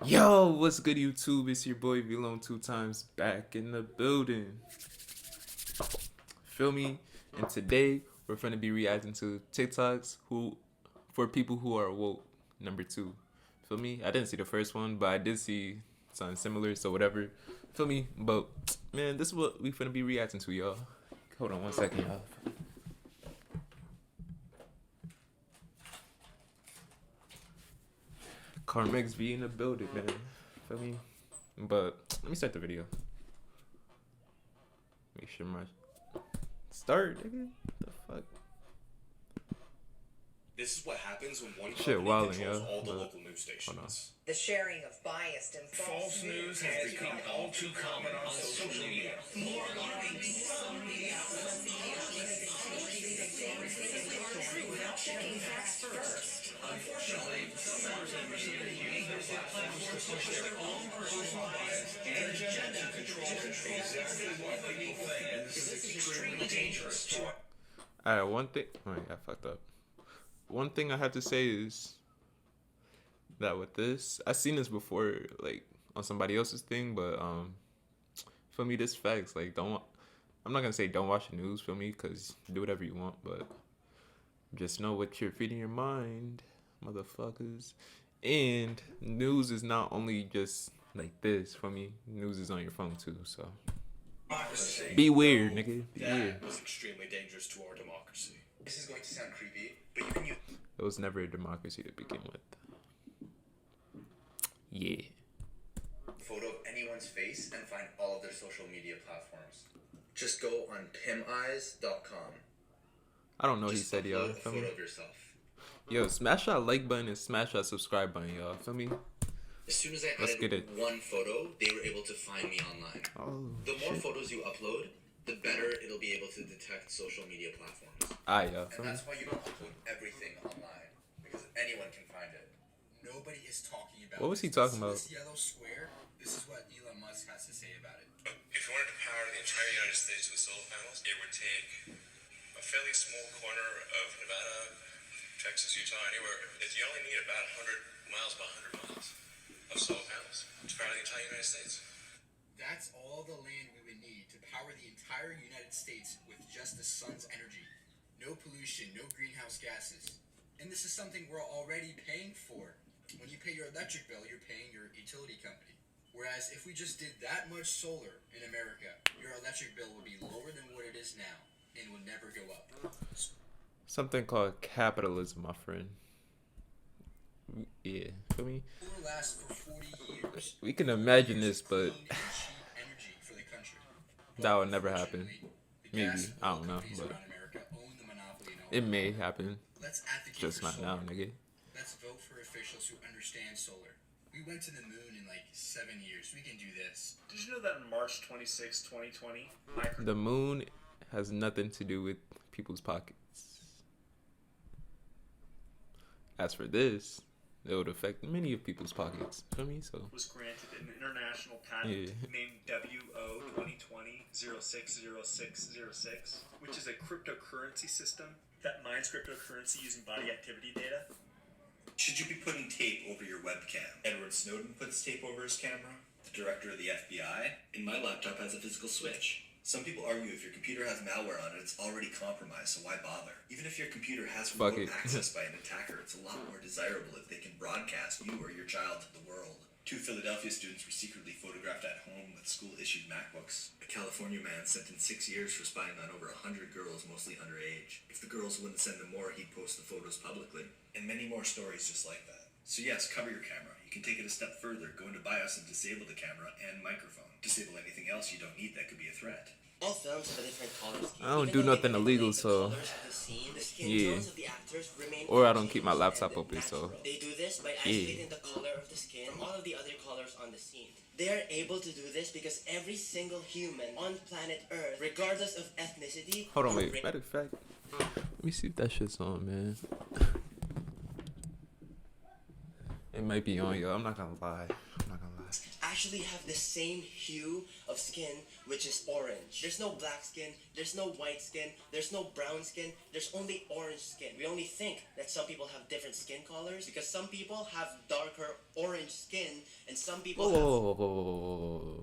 Yo, what's good, YouTube? It's your boy Vlone 2 times back in the building. Feel me? And today we're gonna be reacting to TikToks for people who are woke. #2. Feel me? I didn't see the first one, but I did see something similar. So whatever. Feel me? But man, this is what we finna be reacting to, y'all. Hold on 1 second, y'all. Carmex be in the building, man. Feel me? But let me start the video. Make sure my start, nigga. What the fuck? This is what happens when one Shit company wildin', controls yo. all the But local news stations. The sharing of biased and false news has become all too common on social media. More alarming, some media without checking facts first. Unfortunately, some members of the media use their platforms to push their own personal bias and agenda to control exactly what people think. And this is extremely dangerous. Alright, one thing. Wait, I fucked up. One thing I have to say is that with this, I've seen this before, like on somebody else's thing, but for me, this facts. Like, I'm not gonna say don't watch the news, for me, cause do whatever you want, but just know what you're feeding your mind, motherfuckers. And news is not only just like this. For me, news is on your phone too. So be weird, nigga. Be weird. That was extremely dangerous to our democracy. This is going to sound creepy, but you can use It was never a democracy to begin with. Yeah. a photo of anyone's face and find all of their social media platforms. Just go on pimeyes.com. I don't know what he Just said, y'all. upload a Feel photo me? of yourself. Yo, smash that like button and smash that subscribe button, y'all. Feel me? As soon as I Let's get added it. one photo, they were able to find me online. Oh, The more shit. photos you upload, the better it'll be able to detect social media platforms. Alright, y'all. And Feel me? that's why you don't upload everything online, because anyone can find it. Nobody is talking about What was he this. talking about? This yellow square, this is what Elon Musk has to say about it. If you wanted to power the entire United States with solar panels, it would take a fairly small corner of Nevada, Texas, Utah, anywhere. You only need about 100 miles by 100 miles of solar panels to power the entire United States. That's all the land we would need to power the entire United States with just the sun's energy. No pollution, no greenhouse gases. And this is something we're already paying for. When you pay your electric bill, you're paying your utility company. Whereas if we just did that much solar in America, your electric bill would be lower than what it is now and would never go up. Something called capitalism, my friend. Yeah, feel me? It will last for 40 years. We can imagine this, but Clean and cheap energy for the country. that would never happen. Unfortunately, the Maybe. gas and I oil don't know, companies but around America own the monopoly and it own may it. happen. Let's advocate Just for not solar. now, nigga. Let's vote for officials who understand solar. We went to the moon in like 7 years. We can do this. Did you know that on March 26, 2020, The moon has nothing to do with people's pockets. As for this, it would affect many of people's pockets. Feel me? So was granted an international patent Yeah. named WO 2020-060606, which is a cryptocurrency system that mines cryptocurrency using body activity data. Should you be putting tape over your webcam? Edward Snowden puts tape over his camera. The director of the FBI. And my laptop has a physical switch. Some people argue if your computer has malware on it, it's already compromised, so why bother? Even if your computer has Fuck remote it. access by an attacker, it's a lot more desirable if they can broadcast you or your child to the world. 2 Philadelphia students were secretly photographed at home with school-issued MacBooks. A California man sentenced 6 years for spying on over 100 girls, mostly underage. If the girls wouldn't send him more, he'd post the photos publicly. And many more stories just like that. So yes, cover your camera. You can take it a step further. Go into BIOS and disable the camera and microphone. Disable anything else you don't need that could be a threat. All films have a different color scheme. I don't Even do though they nothing manipulate illegal, the so colors of the scene, the skin yeah. tones of the actors remain Or I don't keep my unchanged laptop and open, so natural. They do this by yeah. isolating the color of the skin from all of the other colors on the scene. They are able to do this because every single human on planet Earth, regardless of ethnicity, Hold on, or wait. race- Matter of fact, let me see if that shit's on, man. It might be on, yo. I'm not gonna lie. I'm not gonna lie. actually have the same hue of skin, which is orange. There's no black skin, there's no white skin, there's no brown skin, there's only orange skin. We only think that some people have different skin colors because some people have darker orange skin and some people have... Whoa.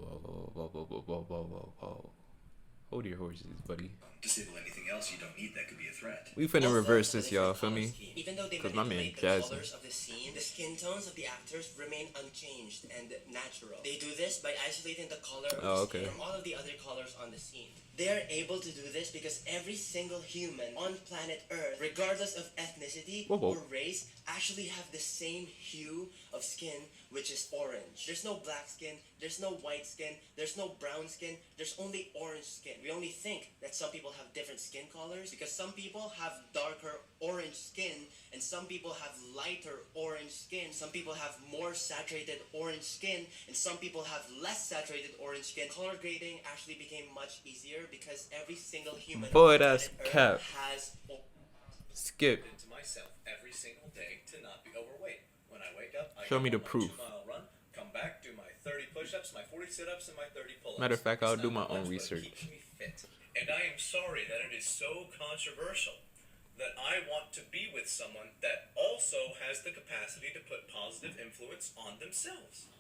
Hold your horses, buddy. Disable anything else you don't need that could be a threat. We finna reverse this, y'all. Feel me? Even though they Cause my man manipulate the Jasmine. colors of the scene, the skin tones of the actors remain unchanged and natural. They do this by isolating the color of the skin from all of the other colors on the scene. They are able to do this because every single human on planet Earth, regardless of ethnicity or race, actually have the same hue of skin, which is orange. There's no black skin, there's no white skin, there's no brown skin, there's only orange skin. We only think that some people have different skin colors because some people have darker orange skin and some people have lighter orange skin. Some people have more saturated orange skin and some people have less saturated orange skin. Color grading actually became much easier because every single human Boy, on that's planet cap. Earth has... Skip. To myself every single day to not be overweight. When I wake up, I Show me go the on my proof. 2-mile run, come back, do my 30 push-ups, my 40 sit-ups, and my 30 pull-ups. Matter of fact, It's I'll not do my much, own but it research. keeps me fit. And I am sorry that it is so controversial that I want to be with someone that also has the capacity to put positive influence on themselves.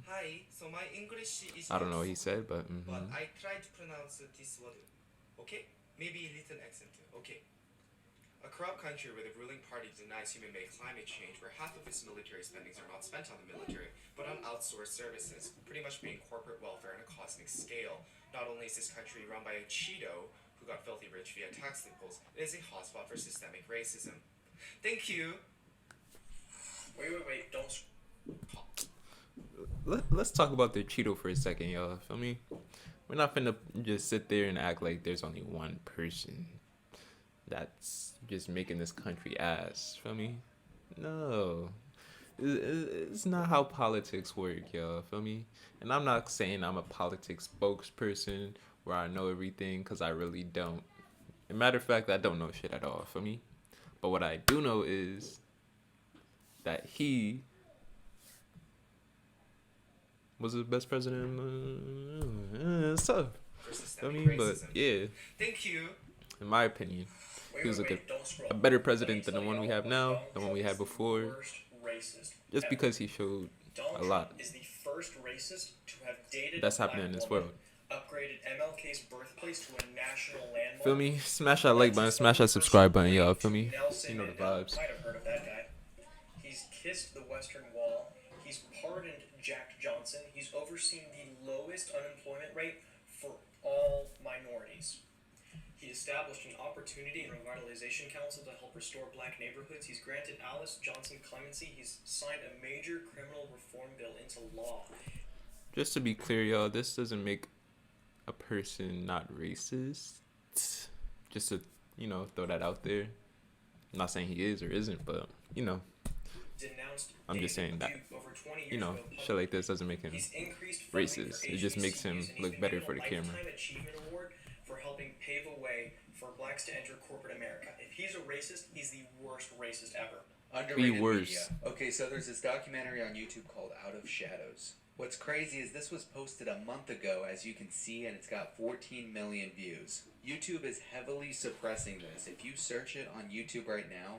Hi, so my English is I don't know what he said, but but I try to pronounce this word. Okay? Maybe little accent. Okay. A corrupt country where the ruling party denies human-made climate change, where half of its military spendings are not spent on the military, but on outsourced services, pretty much being corporate welfare on a cosmic scale. Not only is this country run by a Cheeto who got filthy rich via tax loopholes, it is a hotspot for systemic racism. Thank you. Wait, don't... Let's talk about the Cheeto for a second, y'all. Feel me? We're not finna just sit there and act like there's only one person that's just making this country ass. Feel me? No. It's not how politics work, y'all. Feel me? And I'm not saying I'm a politics spokesperson where I know everything, because I really don't. As a matter of fact, I don't know shit at all. Feel me? But what I do know is that he was the best president. It's tough. I mean, but yeah, Thank you. in my opinion, he was a better president than the one we have now, the one we had before, just because he showed a lot is the first racist to have dated that's happening in this world. Upgraded MLK's birthplace to a national landmark. Feel me? Smash that like button, smash that subscribe button, y'all. Feel me? You know the vibes. Might have heard of that guy. He's kissed the Western Wall. He's pardoned Jack Johnson. He's overseen the lowest unemployment rate for all minorities. He established an Opportunity and Revitalization Council to help restore black neighborhoods. He's granted Alice Johnson clemency. He's signed a major criminal reform bill into law. Just to be clear, y'all, this doesn't make a person not racist. Just to, throw that out there. I'm not saying he is or isn't, but, I'm just saying that, shit like this doesn't make him racist. It just makes him look better for the camera. Achievement Award for helping pave a way for blacks to enter corporate America. If he's a racist, he's the worst racist ever. Underrated worse. media. Okay, so there's this documentary on YouTube called Out of Shadows. What's crazy is this was posted a month ago, as you can see, and it's got 14 million views. YouTube is heavily suppressing this. If you search it on YouTube right now,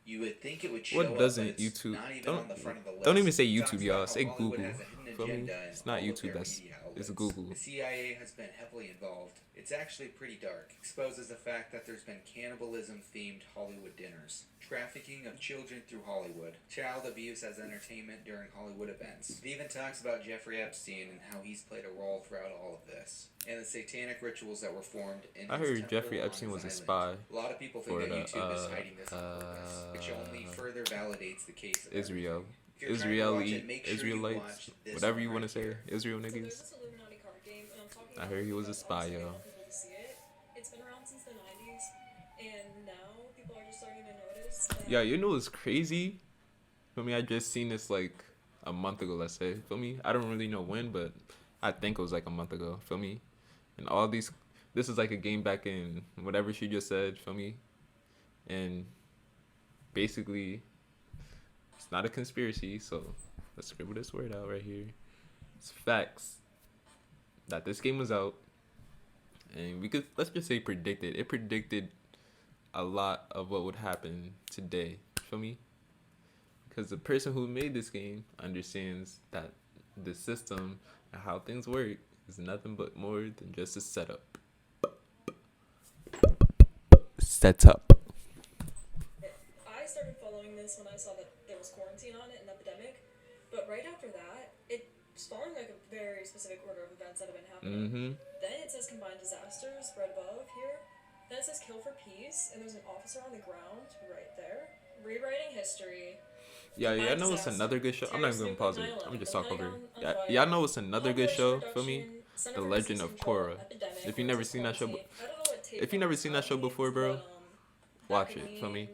you would think it would show What doesn't up, but it's YouTube? not even on the front of the list. Don't even say It talks YouTube, y'all. about how Say Hollywood Google. has a hidden Feel me? agenda in It's not all of YouTube. their That's media it's outlets. Google. The CIA has been heavily involved. It's actually pretty dark. Exposes the fact that there's been cannibalism-themed Hollywood dinners, trafficking of children through Hollywood, child abuse as entertainment during Hollywood events. It even talks about Jeffrey Epstein and how he's played a role throughout all of this, and the satanic rituals that were formed in I his heard temple Jeffrey on Epstein his was a island. spy A lot of people think for that the, YouTube is hiding this on purpose, which only further validates the case of Israel. everything. If you're trying to watch Israeli, it, make sure you Israelites, watch this whatever one you want to right say, here. Israel So there's niggas. this Illuminati card game, and I'm talking I about heard he was a because spy, obviously I yo. want people to see it. It's been around since the 90s, and now people are just starting to notice that... Yeah, it's crazy. For me, I just seen this like a month ago, let's say. Feel me? I don't really know when, but I think it was like a month ago. Feel me? And all these, this is like a game back in whatever she just said. Feel me? And basically, it's not a conspiracy. So let's scribble this word out right here. It's facts that this game was out, and we could, let's just say, predicted. It predicted a lot of what would happen today. Feel me? Because the person who made this game understands that the system and how things work is nothing but more than just a setup. Setup. I started following this when I saw that there was quarantine on it, an epidemic. But right after that, it's following like a very specific order of events that have been happening. Then it says combined disasters right above here. Then it says kill for peace, and there's an officer on the ground right there. Rewriting history. Yeah, y'all know it's another good show. I'm not even gonna pause it. I'm just talk over it. Y'all know it's another good show for me. The Legend of Korra. If you never seen that show, before, bro, watch it. For me,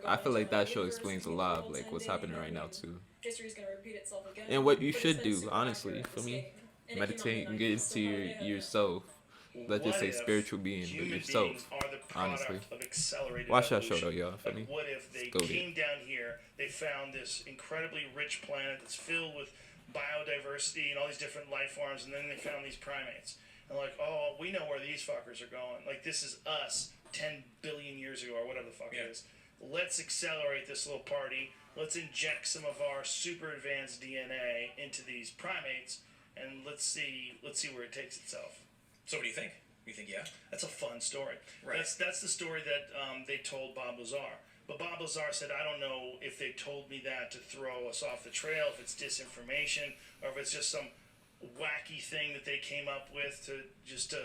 I feel like that show explains a lot of like what's happening right now too. History's gonna repeat itself again. And what you should do, honestly, for me, meditate and get into yourself. Let's just say spiritual being, but yourself. Honestly, watch that show though, y'all. For me, what if they came down here, they found this incredibly rich planet that's filled with biodiversity and all these different life forms, and then they found these primates, and like, oh, we know where these fuckers are going. Like, this is us 10 billion years ago or whatever the fuck it is. Let's accelerate this little party. Let's inject some of our super advanced DNA into these primates, and let's see where it takes itself. So what do you think? You think, yeah? That's a fun story. Right. That's the story that they told Bob Lazar. But Bob Lazar said, I don't know if they told me that to throw us off the trail, if it's disinformation, or if it's just some wacky thing that they came up with to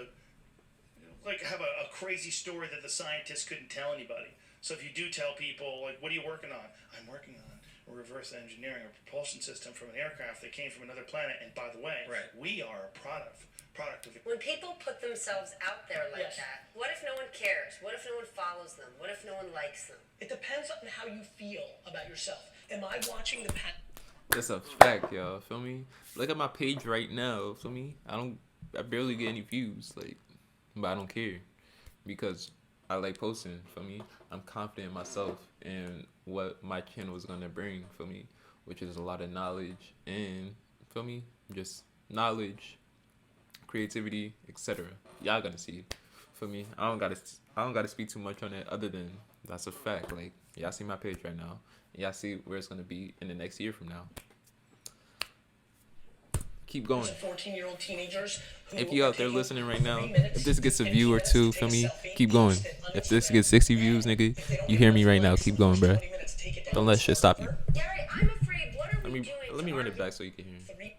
like have a crazy story that the scientists couldn't tell anybody. So if you do tell people, like, what are you working on? I'm working on reverse engineering a propulsion system from an aircraft that came from another planet, and by the way, we are a product of it. When people put themselves out there like that, what if no one cares? What if no one follows them? What if no one likes them? It depends on how you feel about yourself. Am I watching the That's a fact, y'all. Feel me? Look at my page right now. Feel me? I barely get any views, like, but I don't care because I like posting. Feel me? I'm confident in myself and what my channel is gonna bring. Feel me? Which is a lot of knowledge and, feel me? Just knowledge, creativity, etc. Y'all gonna see. For me, I don't gotta speak too much on it other than that's a fact. Like, y'all see my page right now, and y'all see where it's gonna be in the next year from now. Keep going. 14-year-old teenagers if you out there listening right now, if this gets a view or two for me, keep going. If this gets 60 views, nigga, you hear me right now. Keep going, bro. Don't let shit stop you. Gary, I'm afraid. What are we doing? Let me run it back so you can hear me.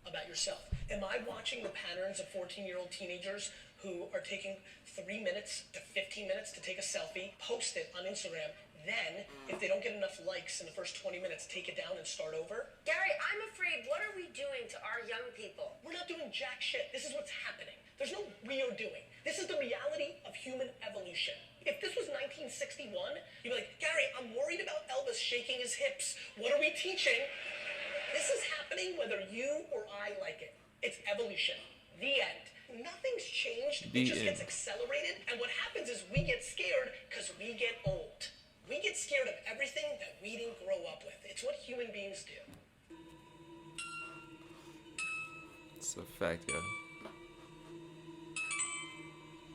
About yourself. Am I watching the patterns of 14-year-old teenagers who are taking 3 minutes to 15 minutes to take a selfie, post it on Instagram, then, if they don't get enough likes in the first 20 minutes, take it down and start over? Gary, I'm afraid. What are we doing to our young people? We're not doing jack shit. This is what's happening. There's no we are doing. This is the reality of human evolution. If this was 1961, you'd be like, Gary, I'm worried about Elvis shaking his hips. What are we teaching? This is happening whether you or I like it. It's evolution. The end. Nothing's changed. It just gets accelerated. And what happens is we get scared because we get old. We get scared of everything that we didn't grow up with. It's what human beings do. It's a fact, yeah.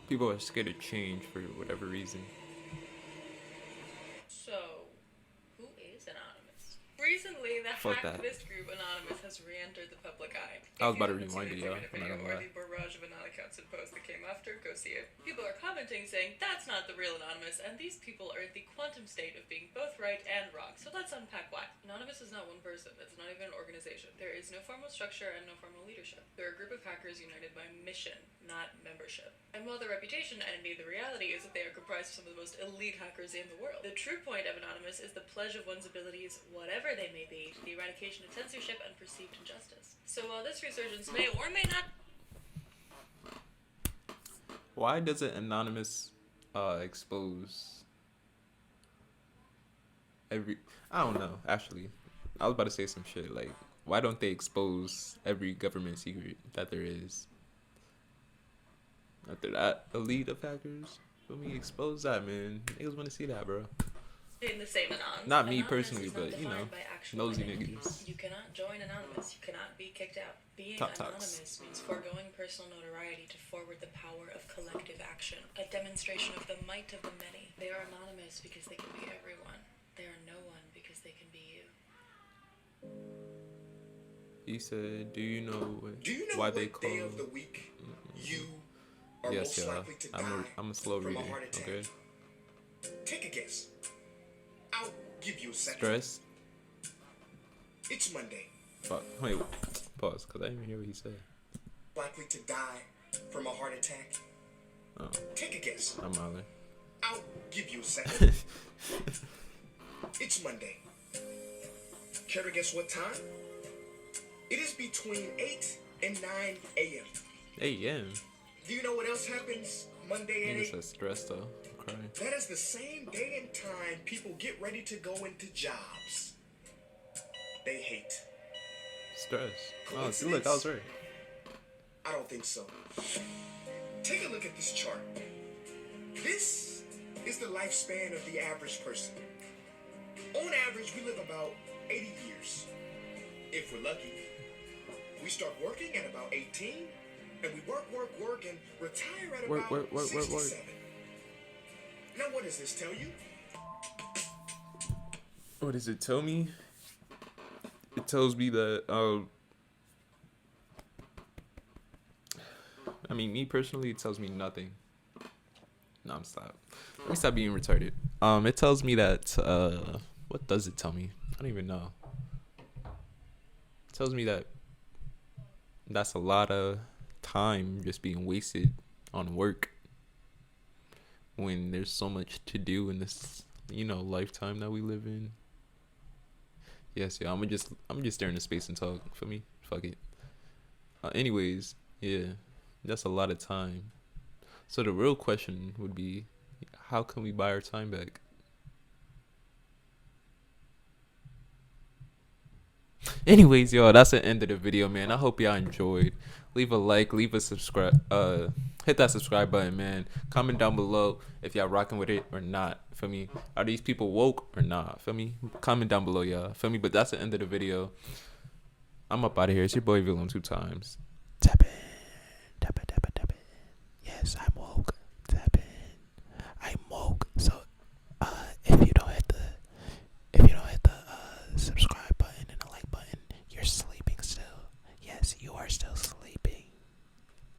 People are scared of change for whatever reason. So, who is Anonymous? Recently, the hacktivist group Anonymous has re-entered the public eye. I was about to rewind it, y'all. I'm not gonna Or lie. the barrage of non-accounts and posts that came after, go see it. People are commenting saying, that's not the real Anonymous, and these people are in the quantum state of being both right and wrong. So let's unpack why. Anonymous is not one person. It's not even an organization. There is no formal structure and no formal leadership. They're a group of hackers united by mission, not membership. And while their reputation enemy, the reality is that they are comprised of some of the most elite hackers in the world. The true point of Anonymous is the pledge of one's abilities, whatever they may be, to the eradication of censorship and perceived injustice. So while this resurgence may or may not... Why doesn't Anonymous expose every... I don't know, actually. I was about to say some shit, like, why don't they expose every government secret that there is? After that elite of hackers, let me expose that, man. Niggas want to see that, bro. In the same anonymous. Not me Anonymous personally, is not but you know, defined by actual nosy identity. niggas. You cannot join anonymous. You cannot be kicked out. Being Toks. anonymous means foregoing personal notoriety to forward the power of collective action, a demonstration of the might of the many. They are anonymous because they can be everyone. They are no one because they can be you. He said, "Do you know why they what call?" day of the week you are Yes, most y'all. likely to die I'm a slow from reader. a heart attack? Okay. Take a guess. I'll give you a second. Stress. It's Monday. Fuck. Wait. Pause, cause I didn't even hear what he said. Likely to die from a heart attack. Oh. Take a guess. I'm hollering. I'll give you a second. It's Monday. Care to guess what time? It is between 8 and 9 a.m. 8 a.m. Do you know what else happens Monday at Nigga 8? said stress though. I'm crying. That is the same day and time people get ready to go into jobs they hate. Stress. Oh, see, look, I was right. I don't think so. Take a look at this chart. This is the lifespan of the average person. On average, we live about 80 years. If we're lucky, we start working at about 18, and we work, and retire at about 67. Now, what does this tell you? What does it tell me? It tells me that, I mean, me personally, it tells me nothing. No, I'm stop. Let me stop being retarded. It tells me that, what does it tell me? I don't even know. It tells me that that's a lot of time just being wasted on work when there's so much to do in this, you know, lifetime that we live in. Yes, yeah, I'm just stare into space and talk. For me, fuck it. Anyways, yeah, that's a lot of time. So the real question would be, how can we buy our time back? Anyways, y'all, that's the end of the video, man. I hope y'all enjoyed. Leave a like, leave a subscribe, hit that subscribe button, man. Comment down below if y'all rocking with it or not. Feel me? Are these people woke or not? Feel me? Comment down below, y'all. Feel me? But that's the end of the video. I'm up out of here. It's your boy Villain 2 times. Tap in. Tap it, tap it, tap it. Yes, I'm woke.